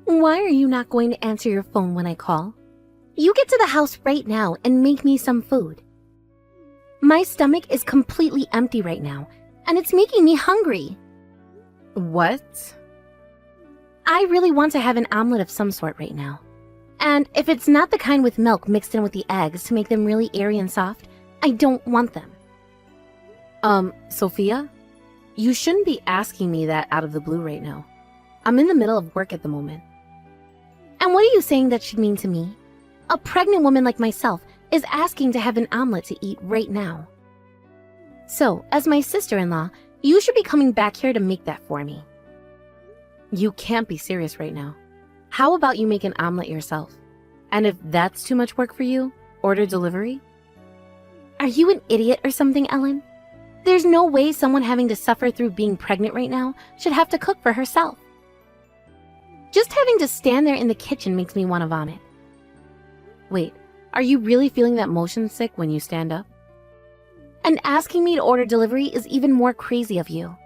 Why are you not going to answer your phone when I call? You get to the house right now and make me some food. My stomach is completely empty right now, and it's making me hungry. What? I really want to have an omelet of some sort right now. And if it's not the kind with milk mixed in with the eggs to make them really airy and soft, I don't want them. Sophia? You shouldn't be asking me that out of the blue right now. I'm in the middle of work at the moment. And what are you saying that should mean to me? A pregnant woman like myself is asking to have an omelet to eat right now. So, as my sister-in-law, you should be coming back here to make that for me. You can't be serious right now. How about you make an omelet yourself? And if that's too much work for you, order delivery? Are you an idiot or something, Ellen? There's no way someone having to suffer through being pregnant right now should have to cook for herself. Just having to stand there in the kitchen makes me want to vomit. Wait, are you really feeling that motion sick when you stand up? And asking me to order delivery is even more crazy of you.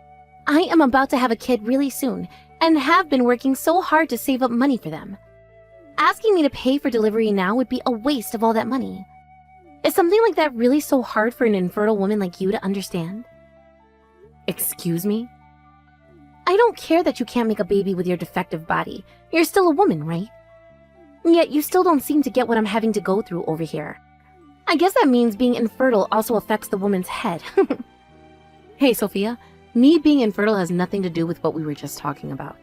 I am about to have a kid really soon and have been working so hard to save up money for them. Asking me to pay for delivery now would be a waste of all that money. Is something like that really so hard for an infertile woman like you to understand? Excuse me? I don't care that you can't make a baby with your defective body. You're still a woman, right? Yet you still don't seem to get what I'm having to go through over here. I guess that means being infertile also affects the woman's head. Hey, Sophia, me being infertile has nothing to do with what we were just talking about.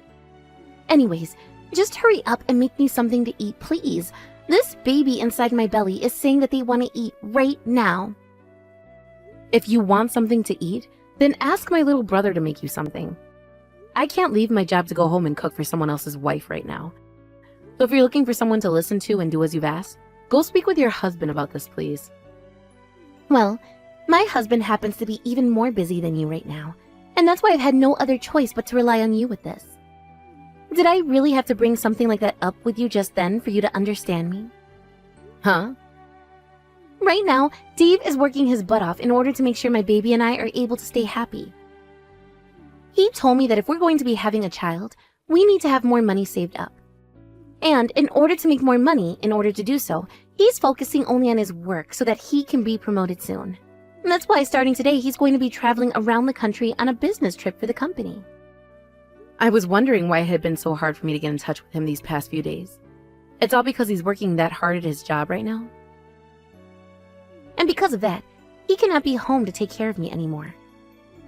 Anyways, just hurry up and make me something to eat, please. This baby inside my belly is saying that they want to eat right now. If you want something to eat, then ask my little brother to make you something. I can't leave my job to go home and cook for someone else's wife right now. So if you're looking for someone to listen to and do as you've asked, go speak with your husband about this, please. Well, my husband happens to be even more busy than you right now, and that's why I've had no other choice but to rely on you with this. Did I really have to bring something like that up with you just then for you to understand me? Huh? Right now, Dave is working his butt off in order to make sure my baby and I are able to stay happy. He told me that if we're going to be having a child, we need to have more money saved up. And in order to make more money, in order to do so, he's focusing only on his work so that he can be promoted soon. And that's why starting today, he's going to be traveling around the country on a business trip for the company. I was wondering why it had been so hard for me to get in touch with him these past few days. It's all because he's working that hard at his job right now? And because of that, he cannot be home to take care of me anymore.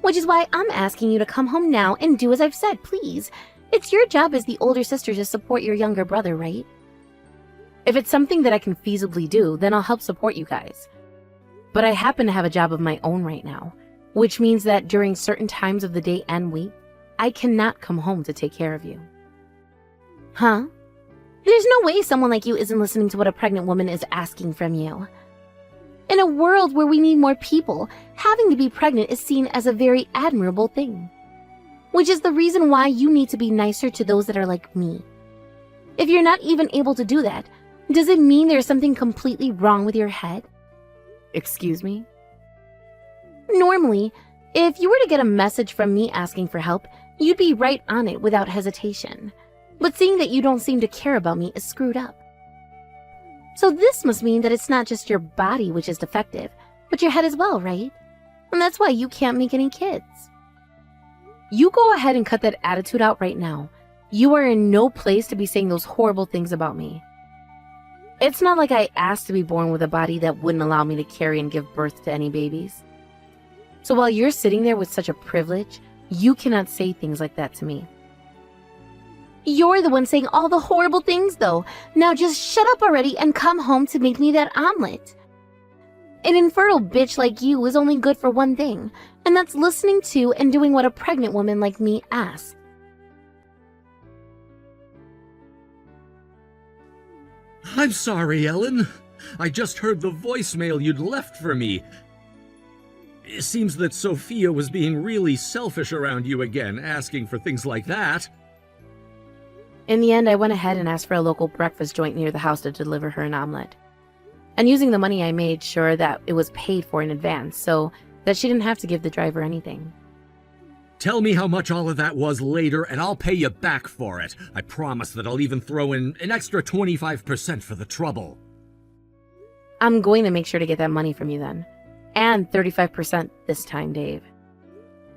Which is why I'm asking you to come home now and do as I've said, please. It's your job as the older sister to support your younger brother, right? If it's something that I can feasibly do, then I'll help support you guys. But I happen to have a job of my own right now, which means that during certain times of the day and week, I cannot come home to take care of you. Huh? There's no way someone like you isn't listening to what a pregnant woman is asking from you. In a world where we need more people, having to be pregnant is seen as a very admirable thing. Which is the reason why you need to be nicer to those that are like me. If you're not even able to do that, does it mean there's something completely wrong with your head? Excuse me? Normally, if you were to get a message from me asking for help, you'd be right on it without hesitation. But seeing that you don't seem to care about me is screwed up. So this must mean that it's not just your body which is defective, but your head as well, right? And that's why you can't make any kids. You go ahead and cut that attitude out right now. You are in no place to be saying those horrible things about me. It's not like I asked to be born with a body that wouldn't allow me to carry and give birth to any babies. So while you're sitting there with such a privilege, you cannot say things like that to me. You're the one saying all the horrible things, though. Now just shut up already and come home to make me that omelet. An infertile bitch like you is only good for one thing, and that's listening to and doing what a pregnant woman like me asks. I'm sorry, Ellen. I just heard the voicemail you'd left for me. It seems that Sophia was being really selfish around you again, asking for things like that. In the end, I went ahead and asked for a local breakfast joint near the house to deliver her an omelet. And using the money, I made sure that it was paid for in advance so that she didn't have to give the driver anything. Tell me how much all of that was later, and I'll pay you back for it. I promise that I'll even throw in an extra 25% for the trouble. I'm going to make sure to get that money from you then. And 35% this time, Dave.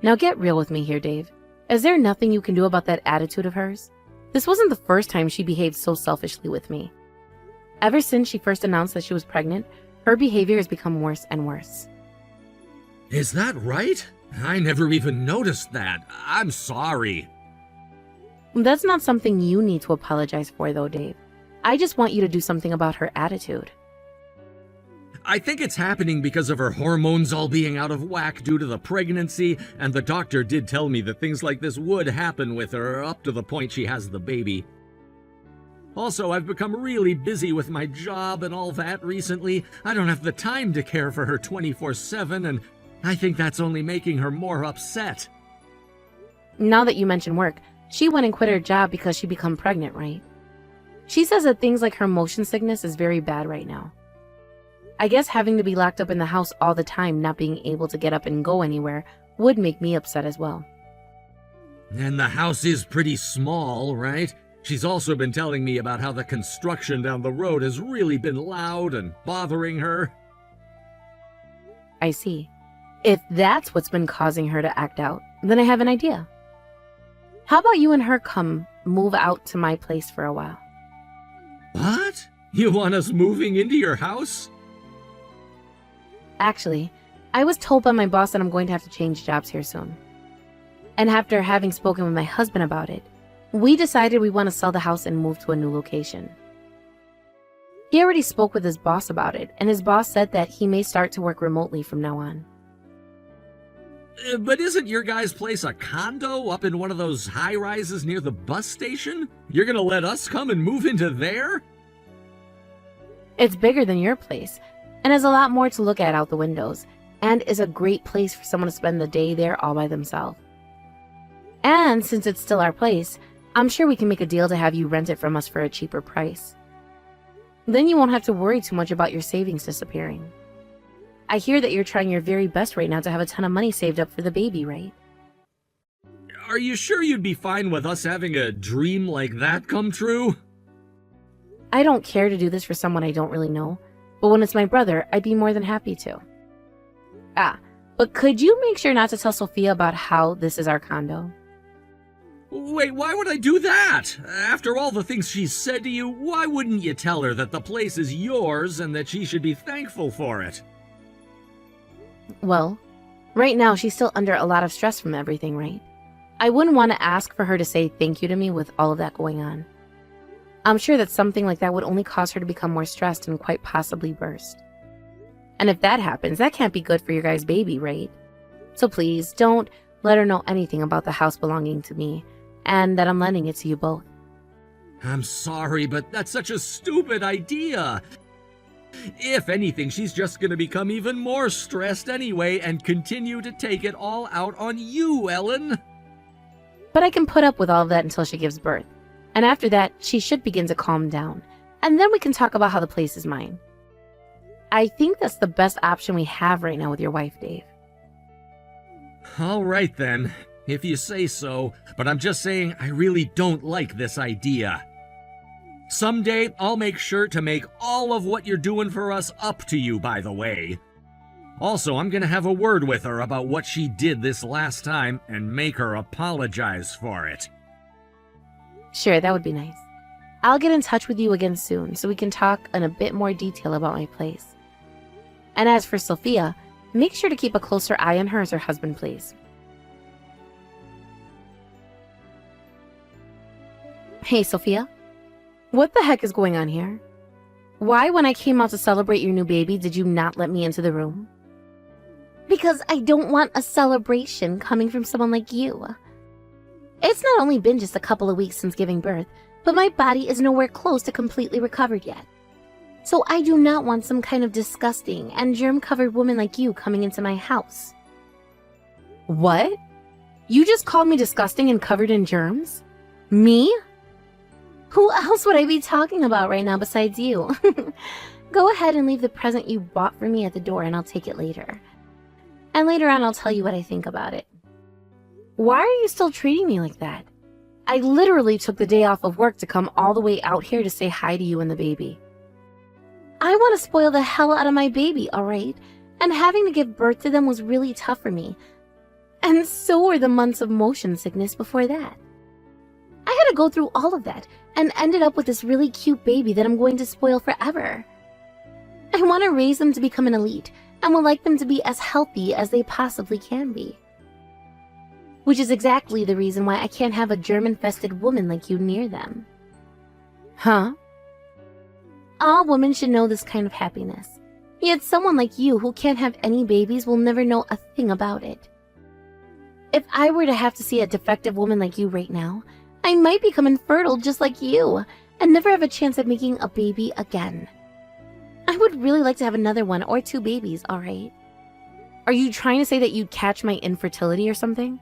Now get real with me here, Dave. Is there nothing you can do about that attitude of hers? This wasn't the first time she behaved so selfishly with me. Ever since she first announced that she was pregnant, her behavior has become worse and worse. Is that right? I never even noticed that. I'm sorry. That's not something you need to apologize for, though, Dave. I just want you to do something about her attitude. I think it's happening because of her hormones all being out of whack due to the pregnancy, and the doctor did tell me that things like this would happen with her up to the point she has the baby. Also, I've become really busy with my job and all that recently. I don't have the time to care for her 24/7, and I think that's only making her more upset. Now that you mention work, she went and quit her job because she became pregnant, right? She says that things like her motion sickness is very bad right now. I guess having to be locked up in the house all the time, not being able to get up and go anywhere, would make me upset as well. And the house is pretty small, right? She's also been telling me about how the construction down the road has really been loud and bothering her. I see. If that's what's been causing her to act out, then I have an idea. How about you and her come move out to my place for a while? What? You want us moving into your house? Actually, I was told by my boss that I'm going to have to change jobs here soon. And after having spoken with my husband about it, we decided we want to sell the house and move to a new location. He already spoke with his boss about it, and his boss said that he may start to work remotely from now on. But isn't your guy's place a condo up in one of those high-rises near the bus station? You're gonna let us come and move into there? It's bigger than your place, and has a lot more to look at out the windows, and is a great place for someone to spend the day there all by themselves. And since it's still our place, I'm sure we can make a deal to have you rent it from us for a cheaper price. Then you won't have to worry too much about your savings disappearing. I hear that you're trying your very best right now to have a ton of money saved up for the baby, right? Are you sure you'd be fine with us having a dream like that come true? I don't care to do this for someone I don't really know, but when it's my brother, I'd be more than happy to. But could you make sure not to tell Sophia about how this is our condo? Wait, why would I do that? After all the things she's said to you, why wouldn't you tell her that the place is yours and that she should be thankful for it? Well, right now she's still under a lot of stress from everything, right? I wouldn't want to ask for her to say thank you to me with all of that going on. I'm sure that something like that would only cause her to become more stressed and quite possibly burst. And if that happens, that can't be good for your guys' baby, right? So please, don't let her know anything about the house belonging to me, and that I'm lending it to you both. I'm sorry, but that's such a stupid idea. If anything, she's just gonna become even more stressed anyway and continue to take it all out on you, Ellen. But I can put up with all of that until she gives birth. And after that, she should begin to calm down. And then we can talk about how the place is mine. I think that's the best option we have right now with your wife, Dave. All right then, if you say so, but I'm just saying I really don't like this idea. Someday, I'll make sure to make all of what you're doing for us up to you, by the way. Also, I'm gonna have a word with her about what she did this last time and make her apologize for it. Sure, that would be nice. I'll get in touch with you again soon so we can talk in a bit more detail about my place. And as for Sophia, make sure to keep a closer eye on her as her husband, please. Hey, Sophia. What the heck is going on here? Why, when I came out to celebrate your new baby, did you not let me into the room? Because I don't want a celebration coming from someone like you. It's not only been just a couple of weeks since giving birth, but my body is nowhere close to completely recovered yet. So I do not want some kind of disgusting and germ-covered woman like you coming into my house. What? You just called me disgusting and covered in germs? Me? Who else would I be talking about right now besides you? Go ahead and leave the present you bought for me at the door and I'll take it later. And later on I'll tell you what I think about it. Why are you still treating me like that? I literally took the day off of work to come all the way out here to say hi to you and the baby. I want to spoil the hell out of my baby, alright? And having to give birth to them was really tough for me. And so were the months of motion sickness before that. I had to go through all of that and ended up with this really cute baby that I'm going to spoil forever. I want to raise them to become an elite and would like them to be as healthy as they possibly can be. Which is exactly the reason why I can't have a germ-infested woman like you near them. Huh? All women should know this kind of happiness. Yet someone like you who can't have any babies will never know a thing about it. If I were to have to see a defective woman like you right now, I might become infertile just like you and never have a chance at making a baby again. I would really like to have another one or 2 babies, alright? Are you trying to say that you'd catch my infertility or something?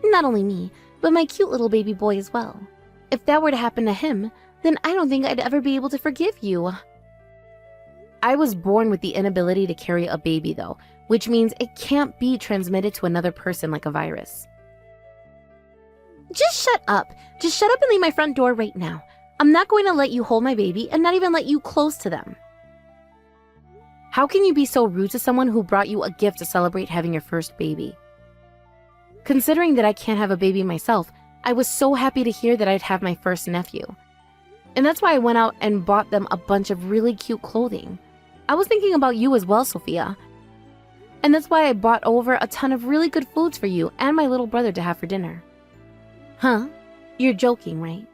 Not only me, but my cute little baby boy as well. If that were to happen to him, then I don't think I'd ever be able to forgive you. I was born with the inability to carry a baby though, which means it can't be transmitted to another person like a virus. Just shut up. Just shut up and leave my front door right now. I'm not going to let you hold my baby and not even let you close to them. How can you be so rude to someone who brought you a gift to celebrate having your first baby? Considering that I can't have a baby myself, I was so happy to hear that I'd have my first nephew. And that's why I went out and bought them a bunch of really cute clothing. I was thinking about you as well, Sophia. And that's why I bought over a ton of really good foods for you and my little brother to have for dinner. Huh? You're joking, right?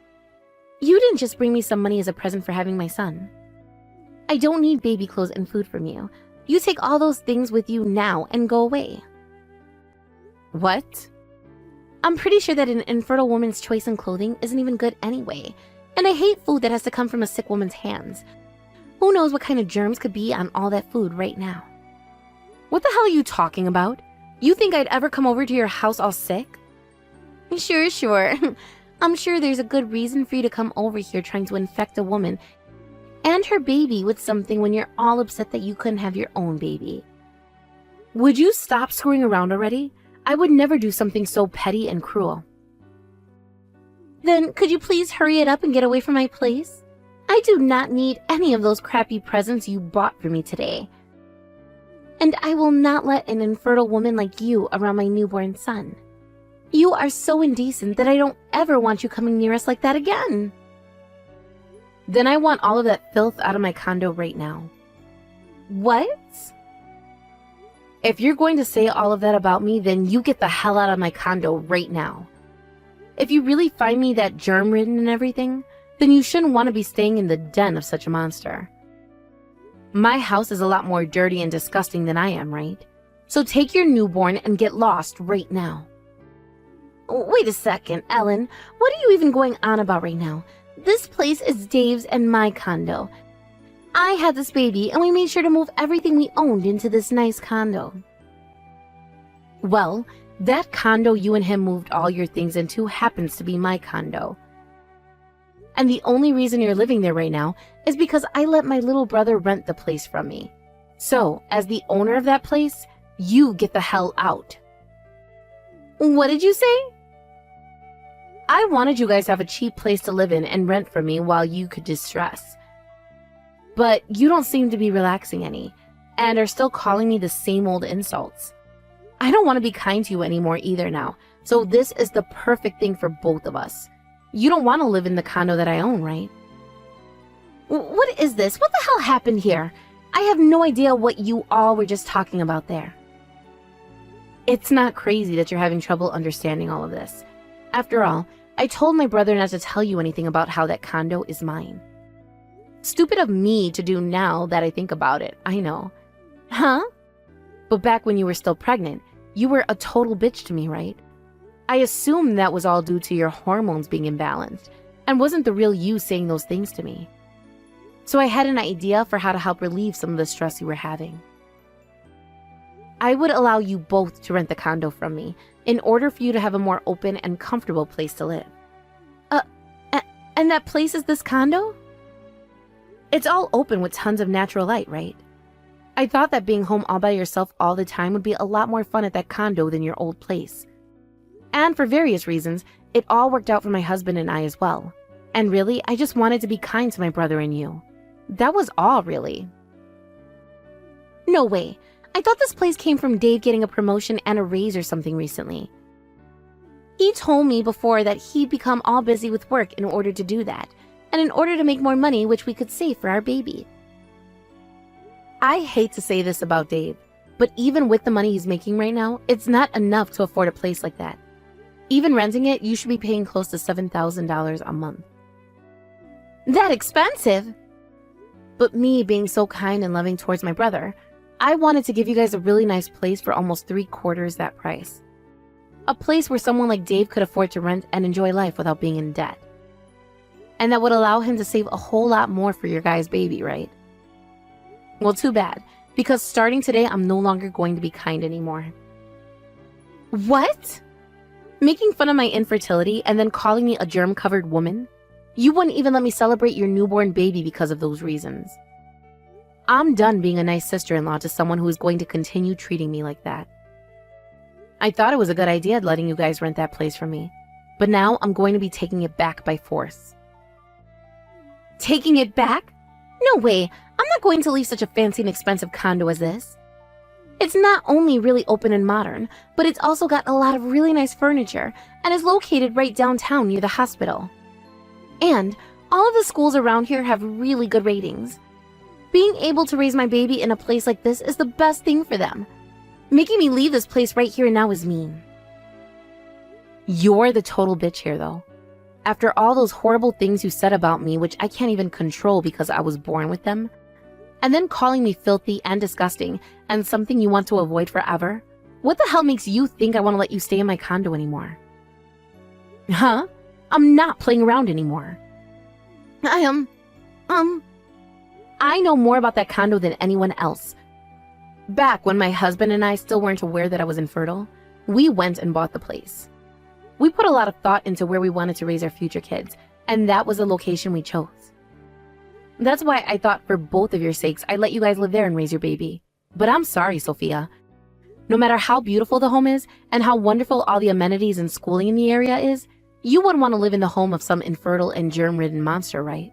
You didn't just bring me some money as a present for having my son. I don't need baby clothes and food from you. You take all those things with you now and go away. What? I'm pretty sure that an infertile woman's choice in clothing isn't even good anyway. And I hate food that has to come from a sick woman's hands. Who knows what kind of germs could be on all that food right now? What the hell are you talking about? You think I'd ever come over to your house all sick? Sure. I'm sure there's a good reason for you to come over here trying to infect a woman and her baby with something when you're all upset that you couldn't have your own baby. Would you stop screwing around already? I would never do something so petty and cruel. Then could you please hurry it up and get away from my place? I do not need any of those crappy presents you bought for me today. And I will not let an infertile woman like you around my newborn son. You are so indecent that I don't ever want you coming near us like that again. Then I want all of that filth out of my condo right now. What? If you're going to say all of that about me, then you get the hell out of my condo right now. If you really find me that germ-ridden and everything, then you shouldn't want to be staying in the den of such a monster. My house is a lot more dirty and disgusting than I am, right? So take your newborn and get lost right now. Wait a second, Ellen. What are you even going on about right now? This place is Dave's and my condo. I had this baby and we made sure to move everything we owned into this nice condo. Well, that condo you and him moved all your things into happens to be my condo. And the only reason you're living there right now is because I let my little brother rent the place from me. So, as the owner of that place, you get the hell out. What did you say? I wanted you guys to have a cheap place to live in and rent from me while you could distress. But you don't seem to be relaxing any, and are still calling me the same old insults. I don't want to be kind to you anymore either now, so this is the perfect thing for both of us. You don't want to live in the condo that I own, right? What is this? What the hell happened here? I have no idea what you all were just talking about there. It's not crazy that you're having trouble understanding all of this. After all, I told my brother not to tell you anything about how that condo is mine. Stupid of me to do now that I think about it, I know. Huh? But back when you were still pregnant, you were a total bitch to me, right? I assume that was all due to your hormones being imbalanced, and wasn't the real you saying those things to me. So I had an idea for how to help relieve some of the stress you were having. I would allow you both to rent the condo from me, in order for you to have a more open and comfortable place to live. And that place is this condo? It's all open with tons of natural light, right? I thought that being home all by yourself all the time would be a lot more fun at that condo than your old place. And for various reasons, it all worked out for my husband and I as well. And really, I just wanted to be kind to my brother and you. That was all, really. No way. I thought this place came from Dave getting a promotion and a raise or something recently. He told me before that he'd become all busy with work in order to do that, and in order to make more money which we could save for our baby. I hate to say this about Dave, but even with the money he's making right now, it's not enough to afford a place like that. Even renting it, you should be paying close to $7,000 a month. That expensive? But me being so kind and loving towards my brother, I wanted to give you guys a really nice place for almost 3/4 that price. A place where someone like Dave could afford to rent and enjoy life without being in debt. And that would allow him to save a whole lot more for your guys' baby, right? Well, too bad, because starting today, I'm no longer going to be kind anymore. What? Making fun of my infertility and then calling me a germ-covered woman? You wouldn't even let me celebrate your newborn baby because of those reasons. I'm done being a nice sister-in-law to someone who is going to continue treating me like that. I thought it was a good idea letting you guys rent that place from me, but now I'm going to be taking it back by force. Taking it back? No way. I'm not going to leave such a fancy and expensive condo as this. It's not only really open and modern, but it's also got a lot of really nice furniture and is located right downtown near the hospital. And all of the schools around here have really good ratings. Being able to raise my baby in a place like this is the best thing for them. Making me leave this place right here and now is mean. You're the total bitch here, though. After all those horrible things you said about me, which I can't even control because I was born with them, and then calling me filthy and disgusting and something you want to avoid forever, what the hell makes you think I want to let you stay in my condo anymore? Huh? I'm not playing around anymore. I know more about that condo than anyone else. Back when my husband and I still weren't aware that I was infertile, we went and bought the place. We put a lot of thought into where we wanted to raise our future kids, and that was the location we chose. That's why I thought for both of your sakes, I'd let you guys live there and raise your baby. But I'm sorry, Sophia. No matter how beautiful the home is, and how wonderful all the amenities and schooling in the area is, you wouldn't want to live in the home of some infertile and germ-ridden monster, right?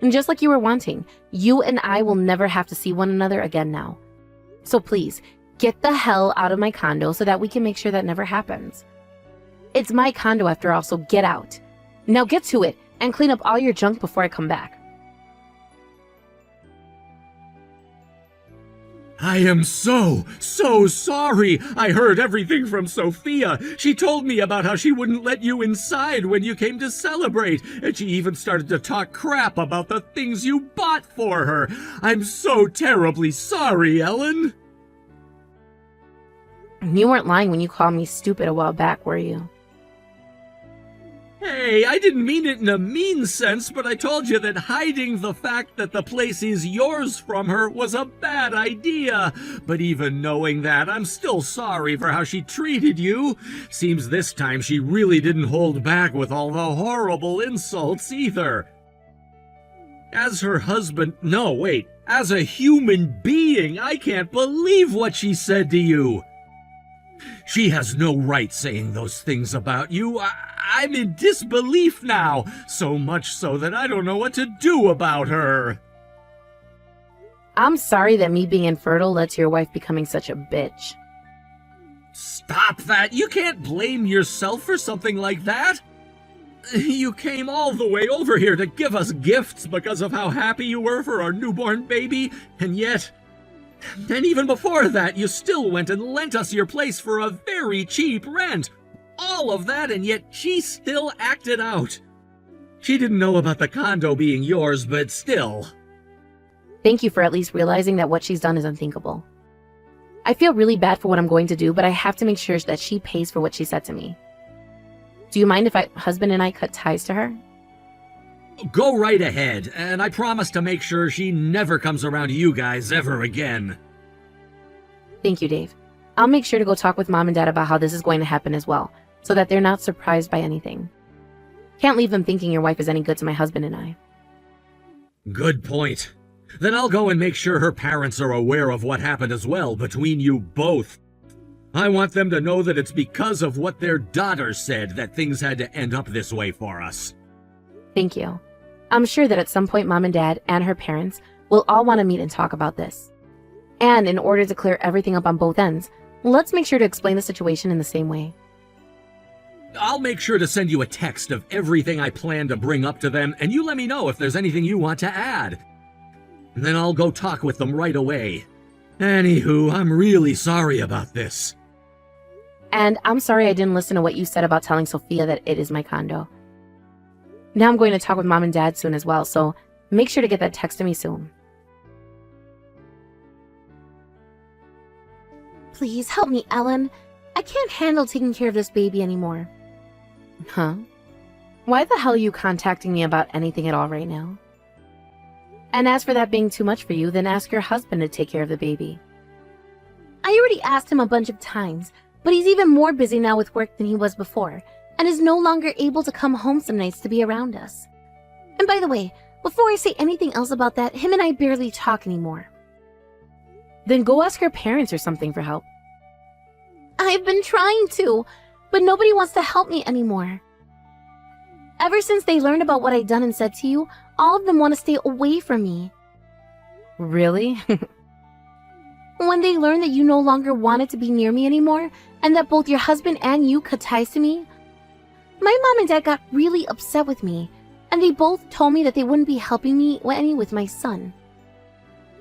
And just like you were wanting, you and I will never have to see one another again now. So please, get the hell out of my condo so that we can make sure that never happens. It's my condo after all, so get out. Now get to it and clean up all your junk before I come back. I am so sorry. I heard everything from Sophia. She told me about how she wouldn't let you inside when you came to celebrate, and she even started to talk crap about the things you bought for her. I'm so terribly sorry, Ellen. You weren't lying when you called me stupid a while back, were you? Hey, I didn't mean it in a mean sense, but I told you that hiding the fact that the place is yours from her was a bad idea. But even knowing that, I'm still sorry for how she treated you. Seems this time she really didn't hold back with all the horrible insults either. As her husband, no, wait, as a human being, I can't believe what she said to you. She has no right saying those things about you. I'm in disbelief now, so much so that I don't know what to do about her. I'm sorry that me being infertile led to your wife becoming such a bitch. Stop that! You can't blame yourself for something like that! You came all the way over here to give us gifts because of how happy you were for our newborn baby, and yet... And even before that, you still went and lent us your place for a very cheap rent. All of that, and yet she still acted out. She didn't know about the condo being yours, but still. Thank you for at least realizing that what she's done is unthinkable. I feel really bad for what I'm going to do, but I have to make sure that she pays for what she said to me. Do you mind if my husband and I cut ties to her? Go right ahead, and I promise to make sure she never comes around to you guys ever again. Thank you, Dave. I'll make sure to go talk with Mom and Dad about how this is going to happen as well, so that they're not surprised by anything. Can't leave them thinking your wife is any good to my husband and I. Good point. Then I'll go and make sure her parents are aware of what happened as well between you both. I want them to know that it's because of what their daughter said that things had to end up this way for us. Thank you. I'm sure that at some point Mom and Dad and her parents will all want to meet and talk about this. And in order to clear everything up on both ends, let's make sure to explain the situation in the same way. I'll make sure to send you a text of everything I plan to bring up to them, and you let me know if there's anything you want to add. And then I'll go talk with them right away. Anywho, I'm really sorry about this. And I'm sorry I didn't listen to what you said about telling Sophia that it is my condo. Now I'm going to talk with Mom and Dad soon as well, so make sure to get that text to me soon. Please help me, Ellen. I can't handle taking care of this baby anymore. Huh? Why the hell are you contacting me about anything at all right now? And as for that being too much for you, then ask your husband to take care of the baby. I already asked him a bunch of times, but he's even more busy now with work than he was before, and is no longer able to come home some nights to be around us. And by the way, before I say anything else about that, him and I barely talk anymore. Then go ask your parents or something for help. I've been trying to, but nobody wants to help me anymore. Ever since they learned about what I'd done and said to you, all of them want to stay away from me. Really? When they learned that you no longer wanted to be near me anymore, and that both your husband and you cut ties to me, my mom and dad got really upset with me, and they both told me that they wouldn't be helping me any with my son.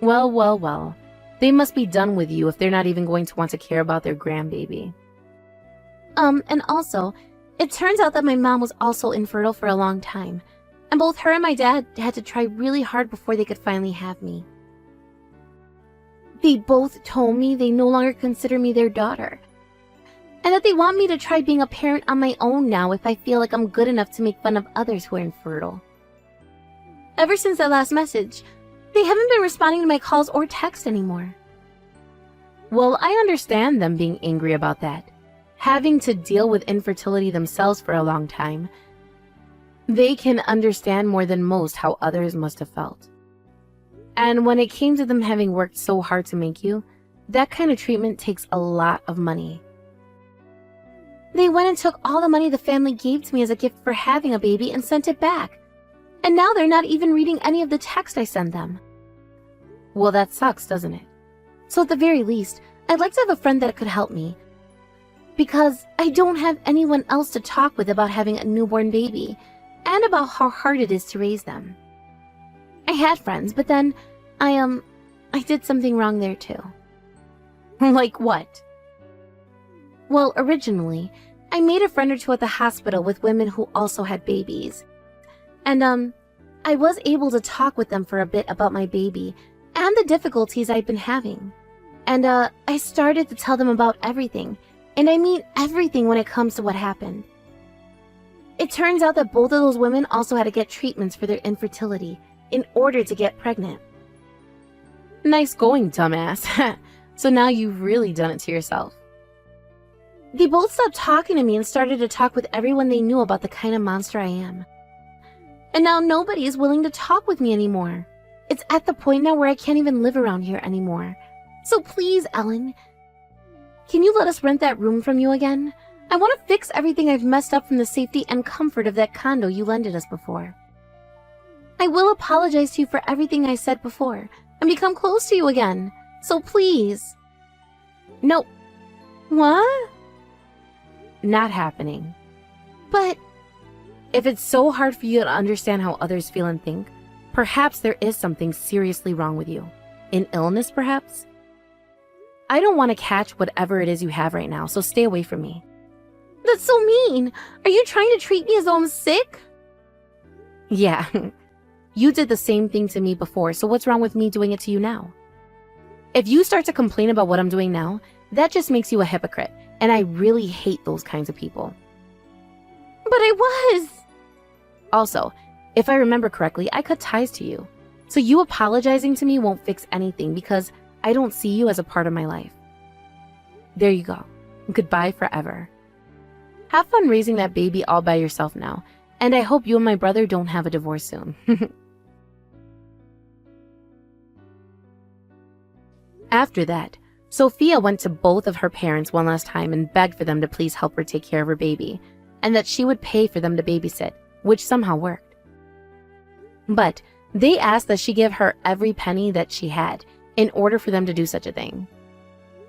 Well, well, well. They must be done with you if they're not even going to want to care about their grandbaby. And also, it turns out that my mom was also infertile for a long time, and both her and my dad had to try really hard before they could finally have me. They both told me they no longer consider me their daughter, and that they want me to try being a parent on my own now if I feel like I'm good enough to make fun of others who are infertile. Ever since that last message, they haven't been responding to my calls or texts anymore. Well, I understand them being angry about that. Having to deal with infertility themselves for a long time, they can understand more than most how others must have felt. And when it came to them having worked so hard to make you, that kind of treatment takes a lot of money. They went and took all the money the family gave to me as a gift for having a baby and sent it back. And now they're not even reading any of the text I send them. Well, that sucks, doesn't it? So at the very least, I'd like to have a friend that could help me. Because I don't have anyone else to talk with about having a newborn baby, and about how hard it is to raise them. I had friends, but then I did something wrong there too. Like what? Well, originally, I made a friend or two at the hospital with women who also had babies. And I was able to talk with them for a bit about my baby and the difficulties I'd been having. And I started to tell them about everything, and I mean everything when it comes to what happened. It turns out that both of those women also had to get treatments for their infertility in order to get pregnant. Nice going, dumbass. So now you've really done it to yourself. They both stopped talking to me and started to talk with everyone they knew about the kind of monster I am. And now nobody is willing to talk with me anymore. It's at the point now where I can't even live around here anymore. So please, Ellen, can you let us rent that room from you again? I want to fix everything I've messed up from the safety and comfort of that condo you lended us before. I will apologize to you for everything I said before and become close to you again. So please. Nope. What? Not happening. But if it's so hard for you to understand how others feel and think, perhaps there is something seriously wrong with you. An illness, perhaps? I don't want to catch whatever it is you have right now, so stay away from me. That's so mean. Are you trying to treat me as though I'm sick? Yeah. You did the same thing to me before, so what's wrong with me doing it to you now? If you start to complain about what I'm doing now, that just makes you a hypocrite, and I really hate those kinds of people. But I was. Also, if I remember correctly, I cut ties to you. So you apologizing to me won't fix anything because I don't see you as a part of my life. There you go. Goodbye forever. Have fun raising that baby all by yourself now, and I hope you and my brother don't have a divorce soon. After that, Sophia went to both of her parents one last time and begged for them to please help her take care of her baby, and that she would pay for them to babysit, which somehow worked. But they asked that she give her every penny that she had in order for them to do such a thing.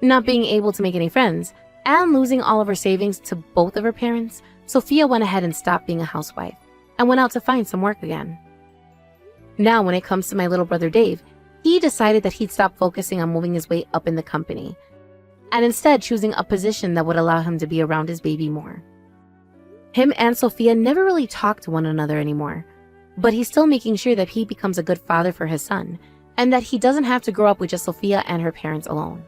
Not being able to make any friends, and losing all of her savings to both of her parents, Sophia went ahead and stopped being a housewife, and went out to find some work again. Now, when it comes to my little brother Dave, he decided that he'd stop focusing on moving his way up in the company, and instead choosing a position that would allow him to be around his baby more. Him and Sophia never really talk to one another anymore, but he's still making sure that he becomes a good father for his son, and that he doesn't have to grow up with just Sophia and her parents alone.